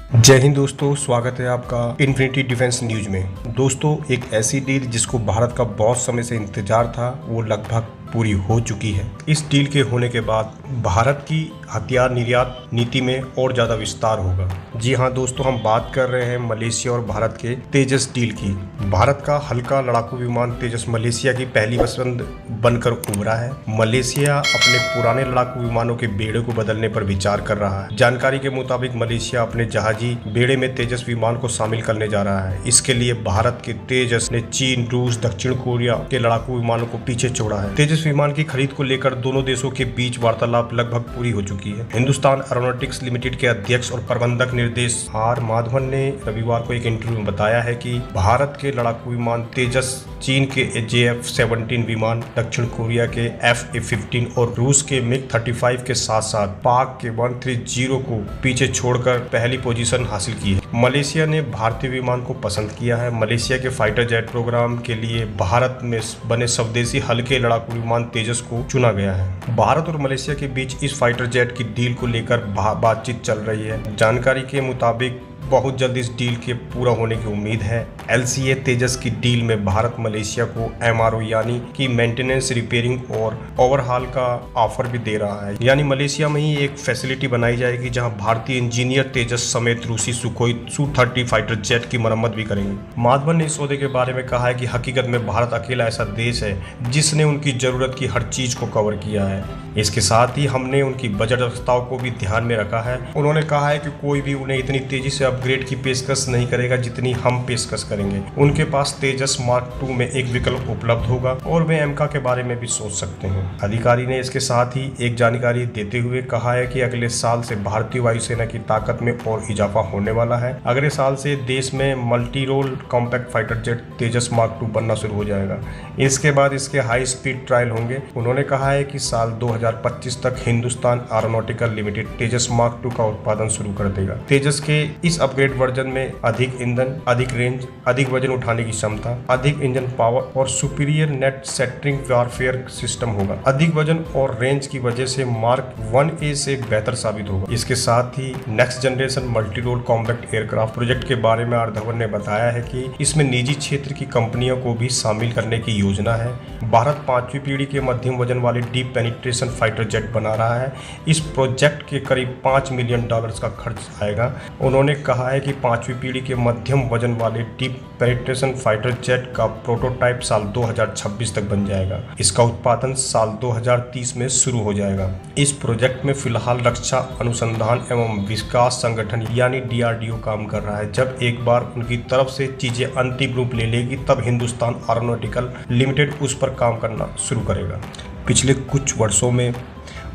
जय हिंद दोस्तों, स्वागत है आपका इन्फिनिटी डिफेंस न्यूज में। दोस्तों, एक ऐसी डील जिसको भारत का बहुत समय से इंतजार था वो लगभग पूरी हो चुकी है। इस डील के होने के बाद भारत की हथियार निर्यात नीति में और ज्यादा विस्तार होगा। जी हाँ दोस्तों, हम बात कर रहे हैं मलेशिया और भारत के तेजस डील की। भारत का हल्का लड़ाकू विमान तेजस मलेशिया की पहली पसंद बनकर उभरा है। मलेशिया अपने पुराने लड़ाकू विमानों के बेड़े को बदलने पर विचार कर रहा है। जानकारी के मुताबिक मलेशिया अपने जहाजी बेड़े में तेजस विमान को शामिल करने जा रहा है। इसके लिए भारत के तेजस ने चीन, रूस, दक्षिण कोरिया के लड़ाकू विमानों को पीछे छोड़ा है। तेजस विमान की खरीद को लेकर दोनों देशों के बीच वार्तालाप लगभग पूरी हो चुकी है। हिंदुस्तान एरोनॉटिक्स लिमिटेड के अध्यक्ष और प्रबंधक निर्देश आर माधवन ने रविवार को एक इंटरव्यू में बताया है कि भारत के लड़ाकू विमान तेजस, चीन के JF-17 विमान, दक्षिण कोरिया के F-15 और रूस के MiG-35 के साथ साथ पाक के 130 को पीछे छोड़कर पहली पोजीशन हासिल की है। मलेशिया ने भारतीय विमान को पसंद किया है। मलेशिया के फाइटर जेट प्रोग्राम के लिए भारत में बने स्वदेशी हल्के लड़ाकू विमान तेजस को चुना गया है। भारत और मलेशिया के बीच इस फाइटर जेट की डील को लेकर बातचीत चल रही है। जानकारी के मुताबिक बहुत जल्द इस डील के पूरा होने की उम्मीद है। LCA तेजस की डील में भारत मलेशिया को MRO यानी कि मेंटेनेंस, रिपेयरिंग और ओवरहॉल का ऑफर भी दे रहा है। यानी मलेशिया में ही एक फैसिलिटी बनाई जाएगी जहां भारतीय इंजीनियर तेजस समेत रूसी सुखोई Su-30 फाइटर जेट की मरम्मत भी करेंगे। माधवन ने इस सौदे के बारे में कहा है कि हकीकत में भारत अकेला ऐसा देश है जिसने उनकी जरूरत की हर चीज को कवर किया है। इसके साथ ही हमने उनकी बजट प्रस्ताव को भी ध्यान में रखा है। उन्होंने कहा है कि कोई भी उन्हें इतनी तेजी से अपग्रेड की पेशकश नहीं करेगा जितनी हम पेशकश करेंगे। उनके पास तेजस मार्क 2 में एक विकल्प उपलब्ध होगा और वे एमका के बारे में भी सोच सकते हैं। अधिकारी ने इसके साथ ही एक जानकारी देते हुए कहा है कि अगले साल से भारतीय वायुसेना की ताकत में और इजाफा होने वाला है। अगले साल से देश में multi role compact fighter jet Tejas mark 2 बनना शुरू हो जाएगा। इसके बाद इसके हाई स्पीड ट्रायल होंगे। उन्होंने कहा है कि साल 2025 तक हिंदुस्तान एरोनॉटिकल लिमिटेड तेजस मार्क 2 का उत्पादन शुरू कर देगा। तेजस के इस अपग्रेड वर्जन में अधिक ईंधन, अधिक रेंज, अधिक वजन उठाने की क्षमता, अधिक इंजन पावर और superior net centering warfare system होगा। अधिक वजन और रेंज की वजह से मार्क 1A से बेहतर साबित होगा। इसके साथ ही next generation multi role compact aircraft project के बारे में आर धवन ने बताया है कि इसमें निजी क्षेत्र की कंपनियों को भी शामिल करने की योजना है। भारत 5वीं पीढ़ी के मध्यम वजन वाले डीप पेनिट्रेशन फाइटर जेट बना रहा है। इस प्रोजेक्ट के करीब $5 मिलियन का खर्च आएगा। उन्होंने कहा है कि 5वीं पीढ़ी के मध्यम वजन वाले डीप पेनिट्रेशन फाइटर जेट का प्रोटोटाइप साल 2026 तक बन जाएगा। इसका उत्पादन साल 2030 में शुरू हो जाएगा। इस प्रोजेक्ट में फिलहाल रक्षा अनुसंधान एवं विकास संगठन यानी DRDO काम कर रहा है। जब एक बार उनकी तरफ से चीजें अंतिम रूप ले लेगी तब हिंदुस्तान एरोनॉटिकल लिमिटेड उस पर काम करना शुरू करेगा। पिछले कुछ वर्षों में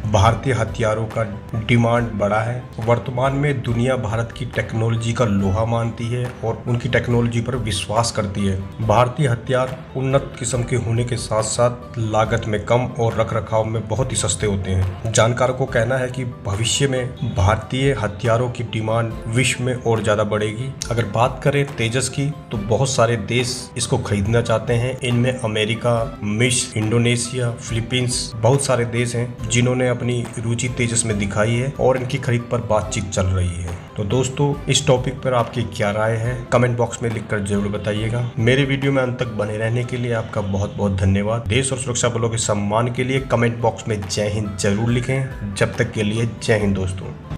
भारतीय हथियारों का डिमांड बढ़ा है। वर्तमान में दुनिया भारत की टेक्नोलॉजी का लोहा मानती है और उनकी टेक्नोलॉजी पर विश्वास करती है। भारतीय हथियार उन्नत किस्म के होने के साथ साथ लागत में कम और रखरखाव में बहुत ही सस्ते होते हैं। जानकारों को कहना है कि भविष्य में भारतीय हथियारों की डिमांड विश्व में और ज़्यादा बढ़ेगी। अगर बात करें तेजस की तो बहुत सारे देश इसको खरीदना चाहते हैं। इनमें अमेरिका, मिस्र, इंडोनेशिया, फिलीपींस, बहुत सारे देश हैं जिन्होंने अपनी रुचि तेजस में दिखाई है और इनकी खरीद पर बातचीत चल रही है। तो दोस्तों, इस टॉपिक पर आपकी क्या राय है कमेंट बॉक्स में लिखकर जरूर बताइएगा। मेरे वीडियो में अंत तक बने रहने के लिए आपका बहुत बहुत धन्यवाद। देश और सुरक्षा बलों के सम्मान के लिए कमेंट बॉक्स में जय हिंद जरूर लिखें। जब तक के लिए जय हिंद दोस्तों।